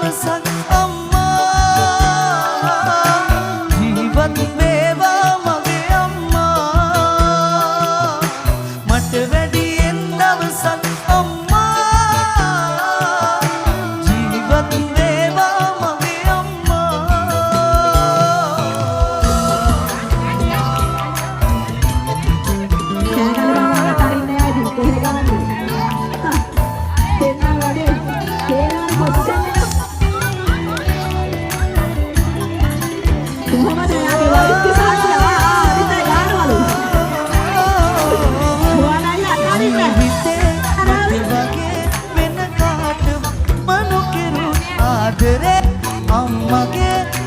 දවසක් අම්මා ජීවත් වේවා මගේ අම්මා මට වැඩියෙන් දවසක් අම්මා ජීවත් වේවා මගේ අම්මා අම්මගේ